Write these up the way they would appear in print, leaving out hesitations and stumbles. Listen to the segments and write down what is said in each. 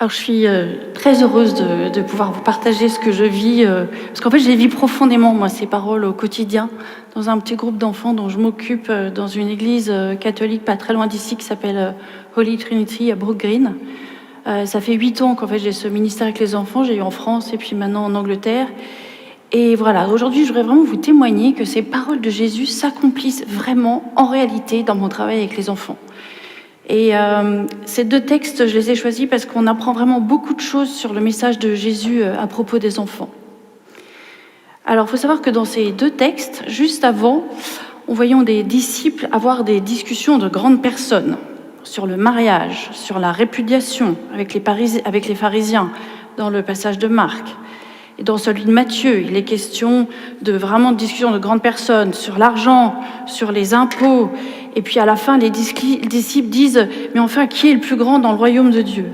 Alors je suis très heureuse de pouvoir vous partager ce que je vis, parce qu'en fait je les vis profondément, moi, ces paroles au quotidien, dans un petit groupe d'enfants dont je m'occupe dans une église catholique pas très loin d'ici qui s'appelle Holy Trinity à Brook Green. Ça fait 8 ans qu'en fait j'ai ce ministère avec les enfants, j'ai eu en France et puis maintenant en Angleterre. Et voilà, aujourd'hui je voudrais vraiment vous témoigner que ces paroles de Jésus s'accomplissent vraiment en réalité dans mon travail avec les enfants. Et ces deux textes, je les ai choisis parce qu'on apprend vraiment beaucoup de choses sur le message de Jésus à propos des enfants. Alors, il faut savoir que dans ces deux textes, juste avant, on voyait des disciples avoir des discussions de grandes personnes sur le mariage, sur la répudiation avec les pharisiens, dans le passage de Marc. Et dans celui de Matthieu, il est question de vraiment de discussions de grandes personnes sur l'argent, sur les impôts. Et puis à la fin, les disciples disent « Mais enfin, qui est le plus grand dans le royaume de Dieu ?»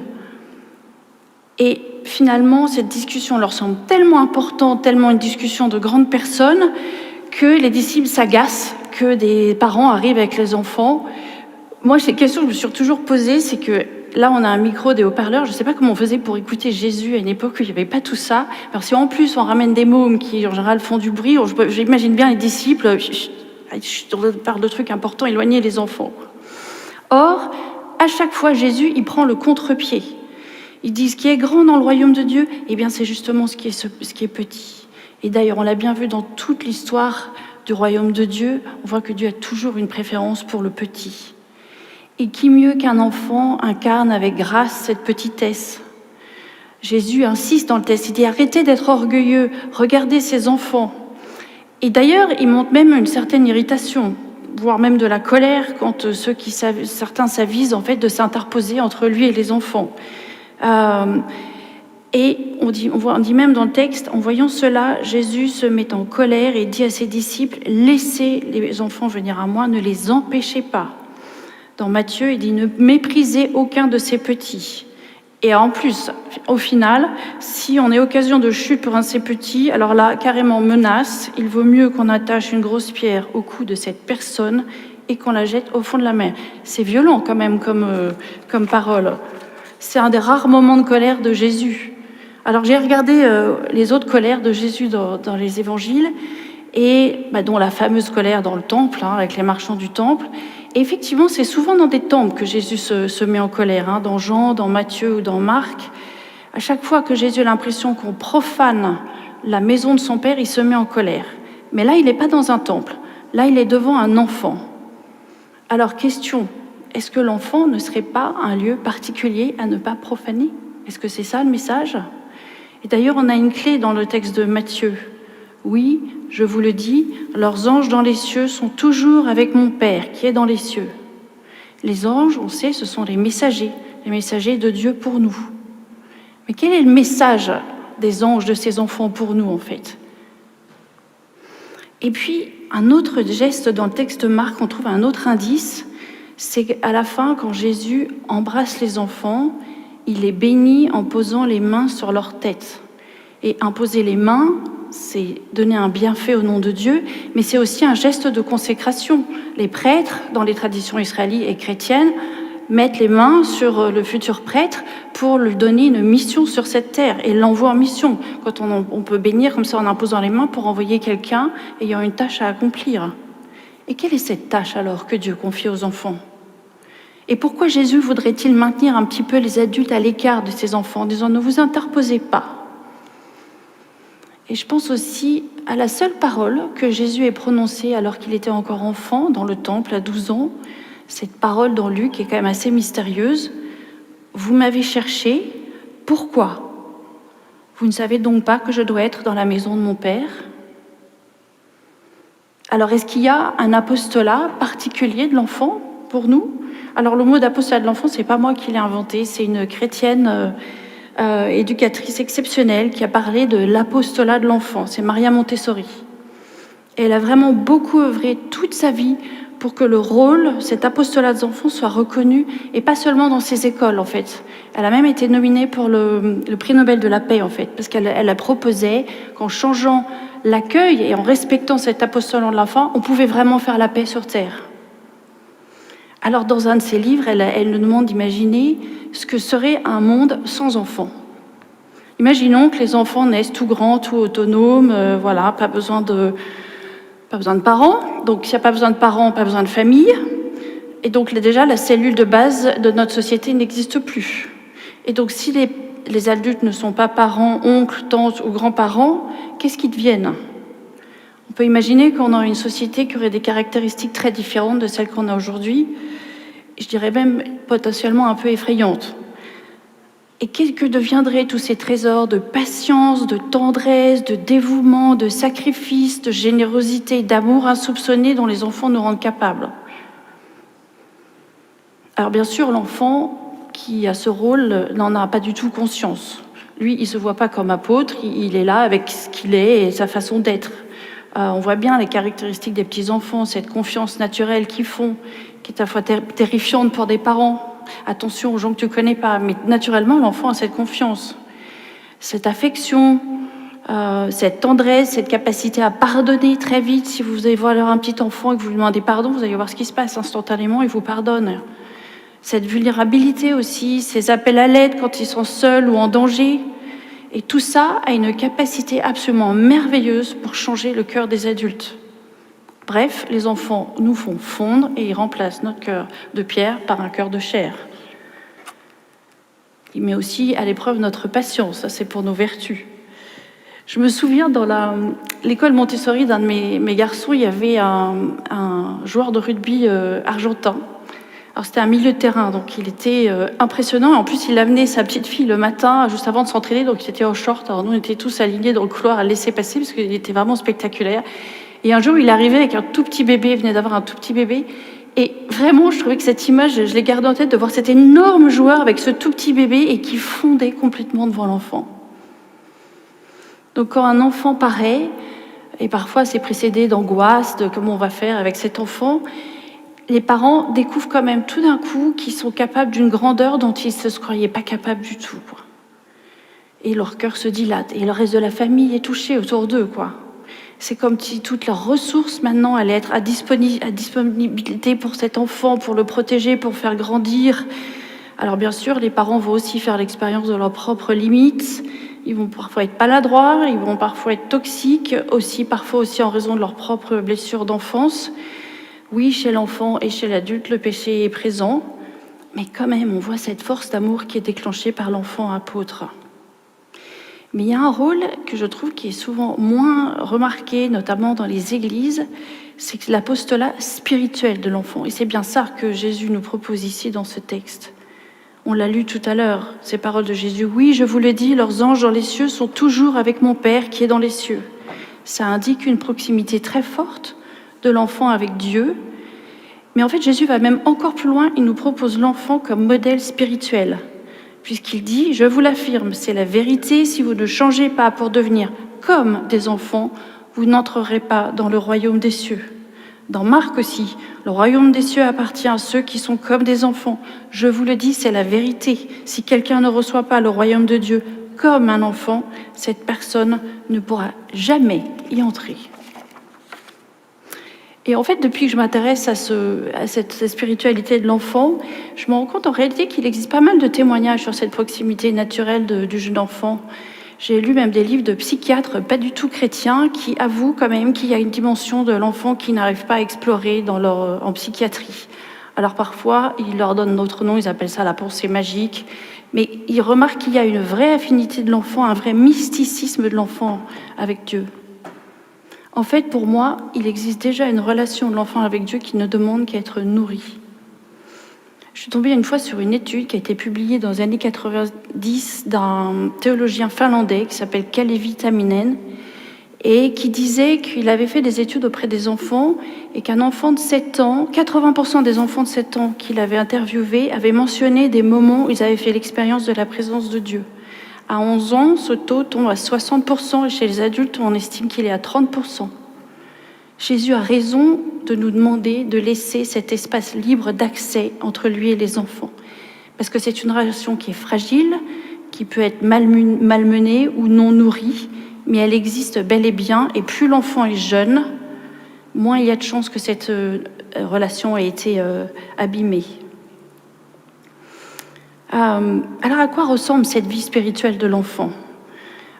Et finalement, cette discussion leur semble tellement importante, tellement une discussion de grandes personnes, que les disciples s'agacent, que des parents arrivent avec les enfants. Moi, ces questions que je me suis toujours posées, c'est que là, on a un micro, des haut-parleurs. Je ne sais pas comment on faisait pour écouter Jésus à une époque où il n'y avait pas tout ça. Alors si en plus on ramène des mômes qui, en général, font du bruit, j'imagine bien les disciples, on parle de trucs importants, éloigner les enfants. Or, à chaque fois, Jésus, il prend le contre-pied. Il dit, ce qui est grand dans le royaume de Dieu, eh bien, c'est justement ce qui est petit. Et d'ailleurs, on l'a bien vu dans toute l'histoire du royaume de Dieu, on voit que Dieu a toujours une préférence pour le petit. Et qui mieux qu'un enfant incarne avec grâce cette petitesse ? Jésus insiste dans le texte, il dit « Arrêtez d'être orgueilleux, regardez ces enfants ». Et d'ailleurs, il montre même une certaine irritation, voire même de la colère quand certains s'avisent en fait de s'interposer entre lui et les enfants. Et on dit même dans le texte, en voyant cela, Jésus se met en colère et dit à ses disciples « Laissez les enfants venir à moi, ne les empêchez pas ». Dans Matthieu, il dit « Ne méprisez aucun de ces petits ». Et en plus, au final, si on est occasion de chute pour un de ces petits, alors là, carrément menace, il vaut mieux qu'on attache une grosse pierre au cou de cette personne et qu'on la jette au fond de la mer. C'est violent quand même comme parole. C'est un des rares moments de colère de Jésus. Alors j'ai regardé les autres colères de Jésus dans les évangiles, et dont la fameuse colère dans le temple, avec les marchands du temple. Et effectivement, c'est souvent dans des temples que Jésus se met en colère, dans Jean, dans Matthieu ou dans Marc. À chaque fois que Jésus a l'impression qu'on profane la maison de son Père, il se met en colère. Mais là, il n'est pas dans un temple. Là, il est devant un enfant. Alors, question, est-ce que l'enfant ne serait pas un lieu particulier à ne pas profaner ? Est-ce que c'est ça le message ? Et d'ailleurs, on a une clé dans le texte de Matthieu. Oui, je vous le dis, leurs anges dans les cieux sont toujours avec mon Père qui est dans les cieux. Les anges, on sait, ce sont les messagers de Dieu pour nous. Mais quel est le message des anges, de ces enfants pour nous, en fait ? Et puis, un autre geste dans le texte de Marc, on trouve un autre indice, c'est qu'à la fin, quand Jésus embrasse les enfants, il les bénit en posant les mains sur leur tête. Et imposer les mains, c'est donner un bienfait au nom de Dieu, mais c'est aussi un geste de consécration. Les prêtres, dans les traditions israélites et chrétiennes, mettent les mains sur le futur prêtre pour lui donner une mission sur cette terre et l'envoie en mission. Quand on peut bénir comme ça en imposant les mains pour envoyer quelqu'un ayant une tâche à accomplir. Et quelle est cette tâche alors que Dieu confie aux enfants ? Et pourquoi Jésus voudrait-il maintenir un petit peu les adultes à l'écart de ces enfants en disant « Ne vous interposez pas ». Et je pense aussi à la seule parole que Jésus ait prononcée alors qu'il était encore enfant dans le temple à 12 ans, cette parole dans Luc est quand même assez mystérieuse. « Vous m'avez cherché, pourquoi ? Vous ne savez donc pas que je dois être dans la maison de mon Père ?» Alors, est-ce qu'il y a un apostolat particulier de l'enfant pour nous ? Alors, le mot d'apostolat de l'enfant, c'est pas moi qui l'ai inventé, c'est une chrétienne éducatrice exceptionnelle qui a parlé de l'apostolat de l'enfant. C'est Maria Montessori. Et elle a vraiment beaucoup œuvré toute sa vie pour que le rôle, cet apostolat des enfants, soit reconnu, et pas seulement dans ses écoles, en fait. Elle a même été nominée pour le prix Nobel de la paix, en fait, parce qu'elle a proposé qu'en changeant l'accueil et en respectant cet apostolat de l'enfant, on pouvait vraiment faire la paix sur Terre. Alors dans un de ses livres, elle nous demande d'imaginer ce que serait un monde sans enfants. Imaginons que les enfants naissent tout grands, tout autonomes, voilà, pas besoin de parents. Donc s'il n'y a pas besoin de parents, pas besoin de famille. Et donc déjà, la cellule de base de notre société n'existe plus. Et donc si les adultes ne sont pas parents, oncles, tantes ou grands-parents, qu'est-ce qu'ils deviennent ? On peut imaginer qu'on a une société qui aurait des caractéristiques très différentes de celles qu'on a aujourd'hui, je dirais même potentiellement un peu effrayantes. Et que deviendraient tous ces trésors de patience, de tendresse, de dévouement, de sacrifice, de générosité, d'amour insoupçonné dont les enfants nous rendent capables ? Alors bien sûr, l'enfant qui a ce rôle n'en a pas du tout conscience. Lui, il ne se voit pas comme apôtre, il est là avec ce qu'il est et sa façon d'être. On voit bien les caractéristiques des petits-enfants, cette confiance naturelle qu'ils font, qui est à la fois terrifiante pour des parents. Attention aux gens que tu ne connais pas, mais naturellement, l'enfant a cette confiance, cette affection, cette tendresse, cette capacité à pardonner très vite. Si vous allez voir un petit enfant et que vous lui demandez pardon, vous allez voir ce qui se passe instantanément, il vous pardonne. Cette vulnérabilité aussi, ces appels à l'aide quand ils sont seuls ou en danger. Et tout ça a une capacité absolument merveilleuse pour changer le cœur des adultes. Bref, les enfants nous font fondre et ils remplacent notre cœur de pierre par un cœur de chair. Il met aussi à l'épreuve notre patience, ça c'est pour nos vertus. Je me souviens dans l'école Montessori d'un de mes garçons, il y avait un joueur de rugby argentin. Alors c'était un milieu de terrain, donc il était impressionnant. En plus, il amenait sa petite fille le matin, juste avant de s'entraîner, donc il était en short. Alors nous, on était tous alignés dans le couloir à le laisser passer, parce qu'il était vraiment spectaculaire. Et un jour, il arrivait avec un tout petit bébé, il venait d'avoir un tout petit bébé. Et vraiment, je trouvais que cette image, je l'ai gardée en tête, de voir cet énorme joueur avec ce tout petit bébé et qui fondait complètement devant l'enfant. Donc quand un enfant paraît, et parfois c'est précédé d'angoisse, de comment on va faire avec cet enfant, les parents découvrent quand même tout d'un coup qu'ils sont capables d'une grandeur dont ils ne se croyaient pas capables du tout, quoi. Et leur cœur se dilate, et le reste de la famille est touché autour d'eux, quoi. C'est comme si toutes leurs ressources maintenant allaient être à disponibilité pour cet enfant, pour le protéger, pour le faire grandir. Alors bien sûr, les parents vont aussi faire l'expérience de leurs propres limites. Ils vont parfois être maladroits, ils vont parfois être toxiques, parfois aussi en raison de leurs propres blessures d'enfance. Oui, chez l'enfant et chez l'adulte, le péché est présent, mais quand même, on voit cette force d'amour qui est déclenchée par l'enfant apôtre. Mais il y a un rôle que je trouve qui est souvent moins remarqué, notamment dans les églises, c'est l'apostolat spirituel de l'enfant. Et c'est bien ça que Jésus nous propose ici dans ce texte. On l'a lu tout à l'heure, ces paroles de Jésus. « Oui, je vous le dis, leurs anges dans les cieux sont toujours avec mon Père qui est dans les cieux. » Ça indique une proximité très forte de l'enfant avec Dieu. Mais en fait, Jésus va même encore plus loin. Il nous propose l'enfant comme modèle spirituel, puisqu'il dit « Je vous l'affirme, c'est la vérité, si vous ne changez pas pour devenir comme des enfants, vous n'entrerez pas dans le royaume des cieux. » Dans Marc aussi, le royaume des cieux appartient à ceux qui sont comme des enfants. Je vous le dis, c'est la vérité. Si quelqu'un ne reçoit pas le royaume de Dieu comme un enfant, cette personne ne pourra jamais y entrer. Et en fait, depuis que je m'intéresse à cette spiritualité de l'enfant, je me rends compte en réalité qu'il existe pas mal de témoignages sur cette proximité naturelle du jeune enfant. J'ai lu même des livres de psychiatres pas du tout chrétiens qui avouent quand même qu'il y a une dimension de l'enfant qu'ils n'arrivent pas à explorer en psychiatrie. Alors parfois, ils leur donnent d'autres noms, ils appellent ça la pensée magique, mais ils remarquent qu'il y a une vraie affinité de l'enfant, un vrai mysticisme de l'enfant avec Dieu. En fait, pour moi, il existe déjà une relation de l'enfant avec Dieu qui ne demande qu'à être nourrie. Je suis tombée une fois sur une étude qui a été publiée dans les années 90 d'un théologien finlandais qui s'appelle Kalevi Tamminen et qui disait qu'il avait fait des études auprès des enfants et qu'un enfant de 7 ans, 80% des enfants de 7 ans qu'il avait interviewés avaient mentionné des moments où ils avaient fait l'expérience de la présence de Dieu. À 11 ans, ce taux tombe à 60% et chez les adultes, on estime qu'il est à 30%. Jésus a raison de nous demander de laisser cet espace libre d'accès entre lui et les enfants. Parce que c'est une relation qui est fragile, qui peut être malmenée ou non nourrie, mais elle existe bel et bien. Et plus l'enfant est jeune, moins il y a de chances que cette relation a été abîmée. Alors à quoi ressemble cette vie spirituelle de l'enfant ?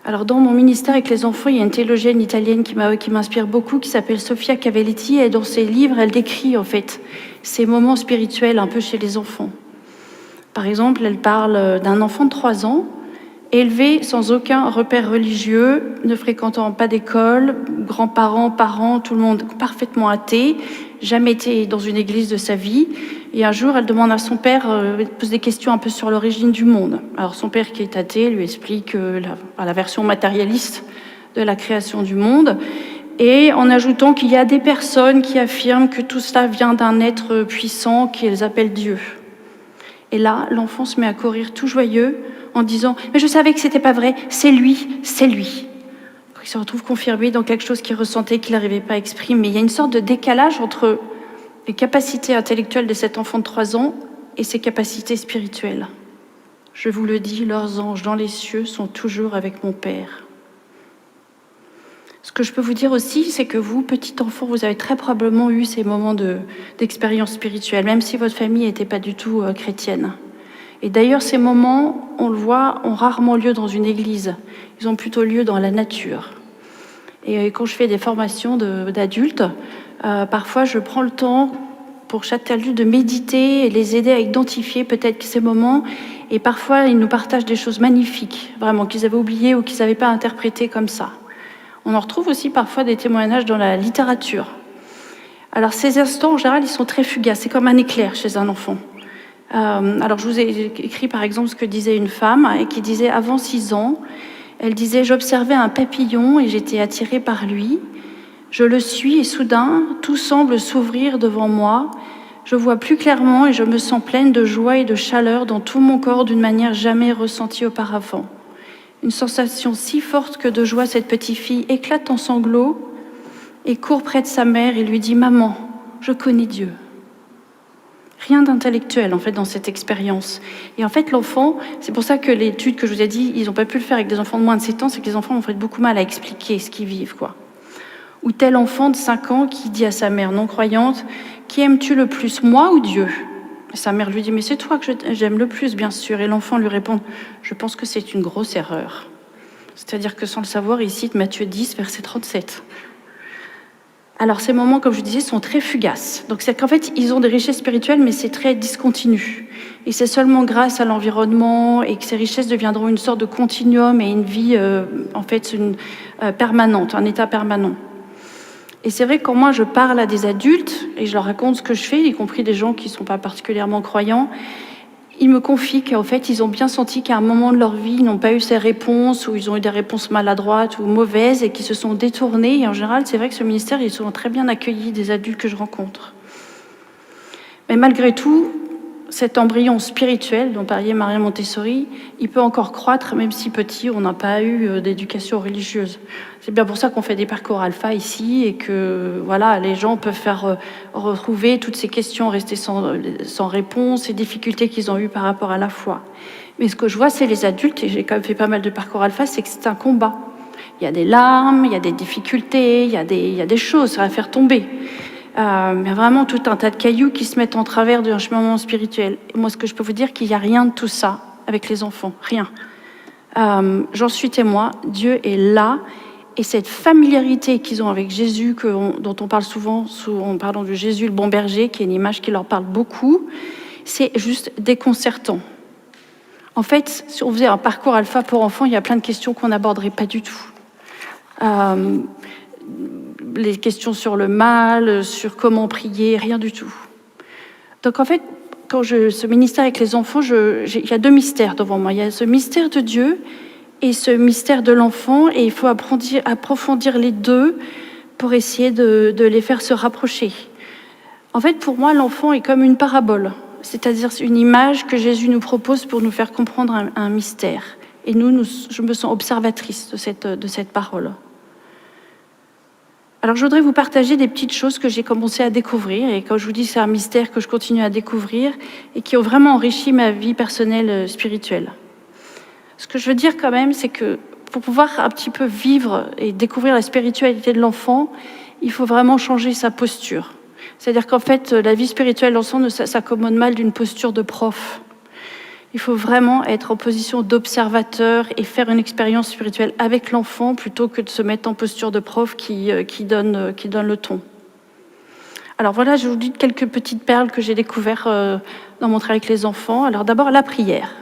Alors dans mon ministère avec les enfants, il y a une théologienne italienne qui m'inspire beaucoup, qui s'appelle Sofia Cavalletti, et dans ses livres, elle décrit en fait ces moments spirituels un peu chez les enfants. Par exemple, elle parle d'un enfant de 3 ans, élevé sans aucun repère religieux, ne fréquentant pas d'école, grands-parents, parents, tout le monde parfaitement athée, jamais été dans une église de sa vie. Et un jour, elle demande à son père, elle pose des questions un peu sur l'origine du monde. Alors son père, qui est athée, lui explique la version matérialiste de la création du monde, et en ajoutant qu'il y a des personnes qui affirment que tout cela vient d'un être puissant qu'ils appellent Dieu. Et là, l'enfant se met à courir tout joyeux en disant « Mais je savais que c'était pas vrai, c'est lui, c'est lui ». Il se retrouve confirmé dans quelque chose qu'il ressentait, qu'il n'arrivait pas à exprimer. Il y a une sorte de décalage entre les capacités intellectuelles de cet enfant de 3 ans et ses capacités spirituelles. Je vous le dis, leurs anges dans les cieux sont toujours avec mon Père. Ce que je peux vous dire aussi, c'est que vous, petit enfant, vous avez très probablement eu ces moments d'expérience spirituelle, même si votre famille n'était pas du tout chrétienne. Et d'ailleurs, ces moments, on le voit, ont rarement lieu dans une église. Ils ont plutôt lieu dans la nature. Et quand je fais des formations d'adultes, parfois je prends le temps pour chaque adulte de méditer et les aider à identifier peut-être ces moments. Et parfois, ils nous partagent des choses magnifiques, vraiment, qu'ils avaient oubliées ou qu'ils n'avaient pas interprétées comme ça. On en retrouve aussi parfois des témoignages dans la littérature. Alors ces instants, en général, ils sont très fugaces. C'est comme un éclair chez un enfant. Alors je vous ai écrit par exemple ce que disait une femme et qui disait avant 6 ans, elle disait « J'observais un papillon et j'étais attirée par lui. Je le suis et soudain, tout semble s'ouvrir devant moi. Je vois plus clairement et je me sens pleine de joie et de chaleur dans tout mon corps d'une manière jamais ressentie auparavant. Une sensation si forte que de joie, cette petite fille éclate en sanglots et court près de sa mère et lui dit « Maman, je connais Dieu ». Rien d'intellectuel, en fait, dans cette expérience. Et en fait, l'enfant, c'est pour ça que l'étude que je vous ai dit, ils n'ont pas pu le faire avec des enfants de moins de 7 ans, c'est que les enfants ont fait beaucoup mal à expliquer ce qu'ils vivent, quoi. Ou tel enfant de 5 ans qui dit à sa mère non-croyante « Qui aimes-tu le plus, moi ou Dieu ?» Et sa mère lui dit « Mais c'est toi que j'aime le plus, bien sûr. » Et l'enfant lui répond « Je pense que c'est une grosse erreur. » C'est-à-dire que sans le savoir, il cite Matthieu 10, verset 37. Alors ces moments, comme je disais, sont très fugaces. Donc c'est qu'en fait, ils ont des richesses spirituelles, mais c'est très discontinu. Et c'est seulement grâce à l'environnement et que ces richesses deviendront une sorte de continuum et une vie, permanente, un état permanent. Et c'est vrai que quand moi je parle à des adultes et je leur raconte ce que je fais, y compris des gens qui ne sont pas particulièrement croyants, ils me confient qu'en fait, ils ont bien senti qu'à un moment de leur vie, ils n'ont pas eu ces réponses, ou ils ont eu des réponses maladroites ou mauvaises, et qui se sont détournés. Et en général, c'est vrai que ce ministère est souvent très bien accueilli des adultes que je rencontre. Mais malgré tout, cet embryon spirituel dont parlait Maria Montessori, il peut encore croître, même si petit, on n'a pas eu d'éducation religieuse. C'est bien pour ça qu'on fait des parcours alpha ici, et que voilà, les gens peuvent faire retrouver toutes ces questions restées sans réponse, ces difficultés qu'ils ont eues par rapport à la foi. Mais ce que je vois, c'est les adultes, et j'ai quand même fait pas mal de parcours alpha, c'est que c'est un combat. Il y a des larmes, il y a des difficultés, il y a des choses à faire tomber. Il y a vraiment tout un tas de cailloux qui se mettent en travers d'un cheminement spirituel. Et moi, ce que je peux vous dire, qu'il n'y a rien de tout ça avec les enfants, rien. J'en suis témoin, Dieu est là, et cette familiarité qu'ils ont avec Jésus, dont on parle souvent en parlant de Jésus le bon berger, qui est une image qui leur parle beaucoup, c'est juste déconcertant. En fait, si on faisait un parcours alpha pour enfants, il y a plein de questions qu'on n'aborderait pas du tout. Les questions sur le mal, sur comment prier, rien du tout. Donc en fait, quand ce ministère avec les enfants, il y a 2 mystères devant moi. Il y a ce mystère de Dieu et ce mystère de l'enfant, et il faut approfondir les deux pour essayer de les faire se rapprocher. En fait, pour moi, l'enfant est comme une parabole, c'est-à-dire une image que Jésus nous propose pour nous faire comprendre un mystère. Et je me sens observatrice de cette parole. Alors, je voudrais vous partager des petites choses que j'ai commencé à découvrir, et quand je vous dis c'est un mystère que je continue à découvrir, et qui ont vraiment enrichi ma vie personnelle spirituelle. Ce que je veux dire quand même, c'est que pour pouvoir un petit peu vivre et découvrir la spiritualité de l'enfant, il faut vraiment changer sa posture. C'est-à-dire qu'en fait, la vie spirituelle, l'enfant ne s'accommode mal d'une posture de prof. Il faut vraiment être en position d'observateur et faire une expérience spirituelle avec l'enfant plutôt que de se mettre en posture de prof qui donne le ton. Alors voilà, je vous dis quelques petites perles que j'ai découvertes dans mon travail avec les enfants. Alors d'abord, la prière.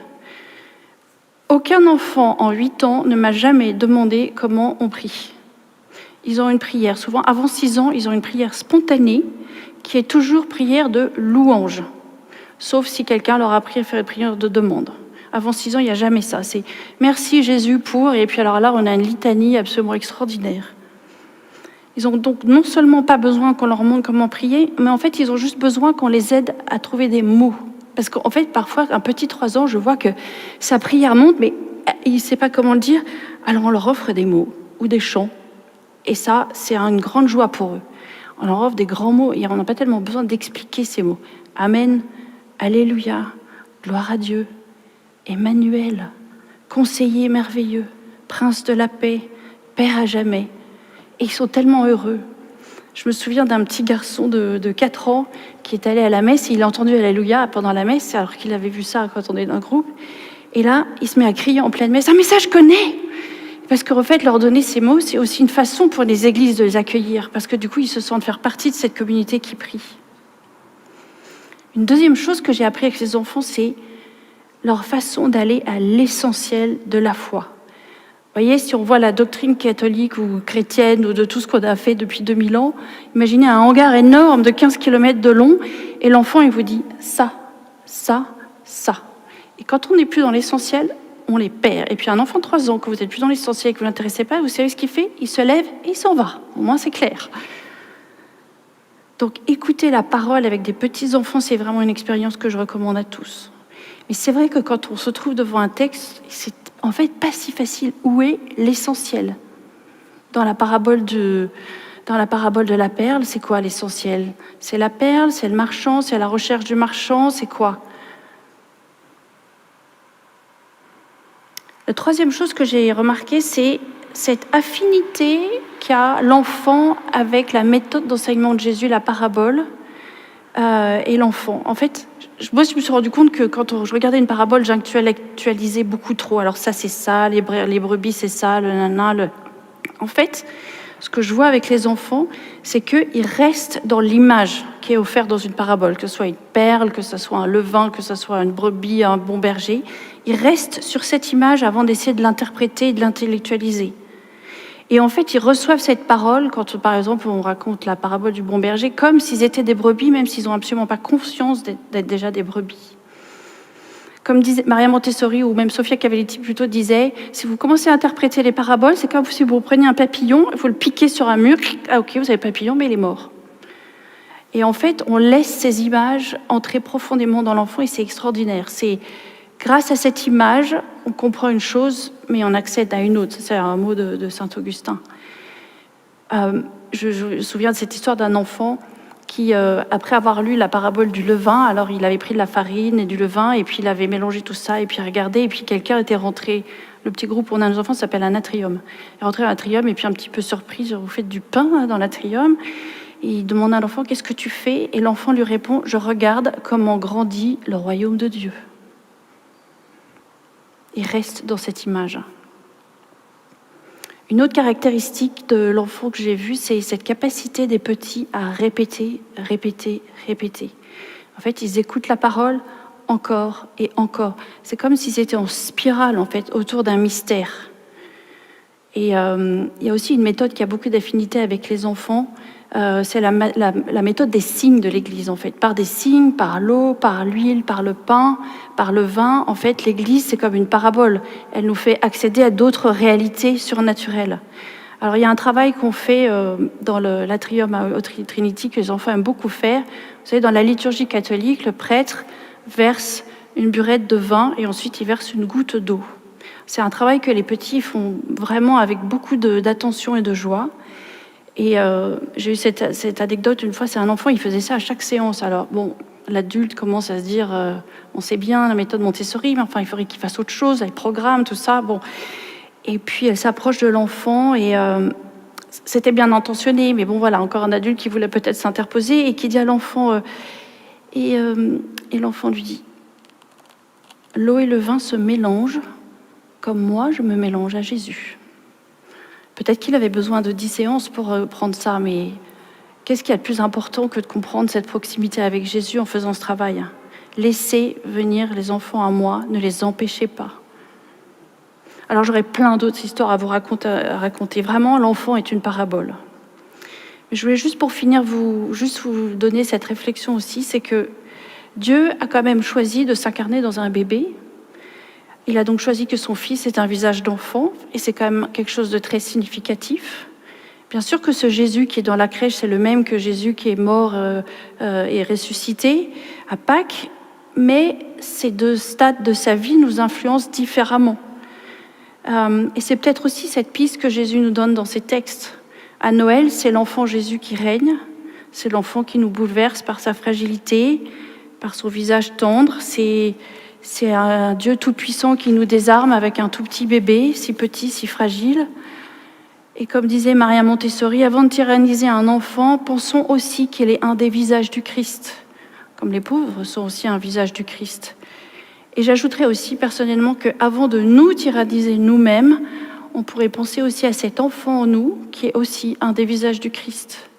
Aucun enfant en 8 ans ne m'a jamais demandé comment on prie. Ils ont une prière, souvent avant 6 ans, ils ont une prière spontanée qui est toujours prière de louange. Sauf si quelqu'un leur a appris à faire une prière de demande. Avant 6 ans, il n'y a jamais ça. C'est « Merci Jésus pour… » Et puis alors là, on a une litanie absolument extraordinaire. Ils ont donc non seulement pas besoin qu'on leur montre comment prier, mais en fait, ils ont juste besoin qu'on les aide à trouver des mots. Parce qu'en fait, parfois, un petit 3 ans, je vois que sa prière monte, mais il ne sait pas comment le dire. Alors on leur offre des mots ou des chants. Et ça, c'est une grande joie pour eux. On leur offre des grands mots et on n'a pas tellement besoin d'expliquer ces mots. Amen. Alléluia, gloire à Dieu, Emmanuel, conseiller merveilleux, prince de la paix, Père à jamais. Et ils sont tellement heureux. Je me souviens d'un petit garçon de 4 ans qui est allé à la messe, et il a entendu Alléluia pendant la messe, alors qu'il avait vu ça quand on est dans un groupe. Et là, il se met à crier en pleine messe, « Ah mais ça je connais !» Parce qu'en fait, leur donner ces mots, c'est aussi une façon pour les églises de les accueillir, parce que du coup, ils se sentent faire partie de cette communauté qui prie. Une deuxième chose que j'ai appris avec les enfants, c'est leur façon d'aller à l'essentiel de la foi. Vous voyez, si on voit la doctrine catholique ou chrétienne ou de tout ce qu'on a fait depuis 2000 ans, imaginez un hangar énorme de 15 km de long et l'enfant, il vous dit ça, ça, ça. Et quand on n'est plus dans l'essentiel, on les perd. Et puis un enfant de 3 ans, quand vous n'êtes plus dans l'essentiel et que vous ne l'intéressez pas, vous savez ce qu'il fait? Il se lève et il s'en va. Au moins, c'est clair. Donc, écouter la parole avec des petits-enfants, c'est vraiment une expérience que je recommande à tous. Mais c'est vrai que quand on se trouve devant un texte, c'est en fait pas si facile. Où est l'essentiel? Dans la parabole de la perle, c'est quoi l'essentiel? C'est la perle, c'est le marchand, c'est la recherche du marchand, c'est quoi? La troisième chose que j'ai remarquée, c'est cette affinité qu'a l'enfant avec la méthode d'enseignement de Jésus, la parabole, et l'enfant. En fait, moi, je me suis rendu compte que quand je regardais une parabole, j'actualisais beaucoup trop. Alors ça, c'est ça, les brebis, c'est ça, le nana, En fait, ce que je vois avec les enfants, c'est qu'ils restent dans l'image qui est offerte dans une parabole, que ce soit une perle, que ce soit un levain, que ce soit une brebis, un bon berger. Ils restent sur cette image avant d'essayer de l'interpréter et de l'intellectualiser. Et en fait, ils reçoivent cette parole quand, par exemple, on raconte la parabole du bon berger, comme s'ils étaient des brebis, même s'ils n'ont absolument pas conscience d'être déjà des brebis. Comme disait Maria Montessori, ou même Sofia Cavalletti plutôt, disait, si vous commencez à interpréter les paraboles, c'est comme si vous preniez un papillon, il faut le piquer sur un mur, ah ok, vous avez le papillon, mais il est mort. Et en fait, on laisse ces images entrer profondément dans l'enfant, et c'est extraordinaire. C'est grâce à cette image, on comprend une chose, mais on accède à une autre. C'est un mot de Saint-Augustin. Je me souviens de cette histoire d'un enfant qui, après avoir lu la parabole du levain, alors il avait pris de la farine et du levain, et puis il avait mélangé tout ça, et puis regardé, et puis quelqu'un était rentré. Le petit groupe où on a nos enfants s'appelle un atrium. Il est rentré à l'atrium, et puis un petit peu surpris, vous faites du pain dans l'atrium? Et il demande à l'enfant, qu'est-ce que tu fais? Et l'enfant lui répond, je regarde comment grandit le royaume de Dieu. Il reste dans cette image. Une autre caractéristique de l'enfant que j'ai vue, c'est cette capacité des petits à répéter, répéter, répéter. En fait, ils écoutent la parole encore et encore. C'est comme s'ils étaient en spirale, en fait, autour d'un mystère. Et il y a aussi une méthode qui a beaucoup d'affinité avec les enfants, c'est la méthode des signes de l'Église, en fait. Par des signes, par l'eau, par l'huile, par le pain, par le vin. En fait, l'Église, c'est comme une parabole. Elle nous fait accéder à d'autres réalités surnaturelles. Alors, il y a un travail qu'on fait dans l'atrium à Trinity, que les enfants aiment beaucoup faire. Vous savez, dans la liturgie catholique, le prêtre verse une burette de vin et ensuite il verse une goutte d'eau. C'est un travail que les petits font vraiment avec beaucoup d'attention et de joie. Et j'ai eu cette anecdote une fois, c'est un enfant, il faisait ça à chaque séance. Alors bon, l'adulte commence à se dire, on sait bien la méthode Montessori, mais enfin il faudrait qu'il fasse autre chose, avec programme, tout ça. Bon. Et puis elle s'approche de l'enfant et c'était bien intentionné, mais bon voilà, encore un adulte qui voulait peut-être s'interposer et qui dit à l'enfant, et l'enfant lui dit, l'eau et le vin se mélangent comme moi je me mélange à Jésus. Peut-être qu'il avait besoin de 10 séances pour prendre ça, mais qu'est-ce qu'il y a de plus important que de comprendre cette proximité avec Jésus en faisant ce travail? Laissez venir les enfants à moi, ne les empêchez pas. Alors j'aurais plein d'autres histoires à vous raconter. Vraiment, l'enfant est une parabole. Mais je voulais juste pour finir vous donner cette réflexion aussi, c'est que Dieu a quand même choisi de s'incarner dans un bébé. Il a donc choisi que son fils ait un visage d'enfant, et c'est quand même quelque chose de très significatif. Bien sûr que ce Jésus qui est dans la crèche, c'est le même que Jésus qui est mort et ressuscité à Pâques, mais ces deux stades de sa vie nous influencent différemment. Et c'est peut-être aussi cette piste que Jésus nous donne dans ses textes. À Noël, c'est l'enfant Jésus qui règne, c'est l'enfant qui nous bouleverse par sa fragilité, par son visage tendre, c'est un Dieu tout-puissant qui nous désarme avec un tout petit bébé, si petit, si fragile. Et comme disait Maria Montessori, avant de tyranniser un enfant, pensons aussi qu'il est un des visages du Christ, comme les pauvres sont aussi un visage du Christ. Et j'ajouterais aussi personnellement qu'avant de nous tyranniser nous-mêmes, on pourrait penser aussi à cet enfant en nous qui est aussi un des visages du Christ.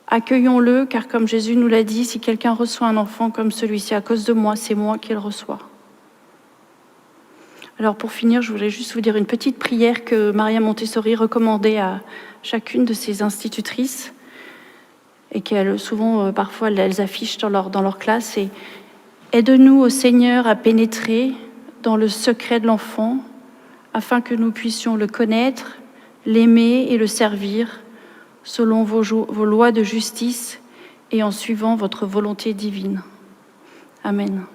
Accueillons-le, car comme Jésus nous l'a dit, si quelqu'un reçoit un enfant comme celui-ci à cause de moi, c'est moi qui le reçois. Alors pour finir, je voulais juste vous dire une petite prière que Maria Montessori recommandait à chacune de ses institutrices et qu'elles souvent, parfois, elles affichent dans leur classe. Et aide-nous, ô Seigneur, à pénétrer dans le secret de l'enfant afin que nous puissions le connaître, l'aimer et le servir selon vos lois de justice et en suivant votre volonté divine. Amen.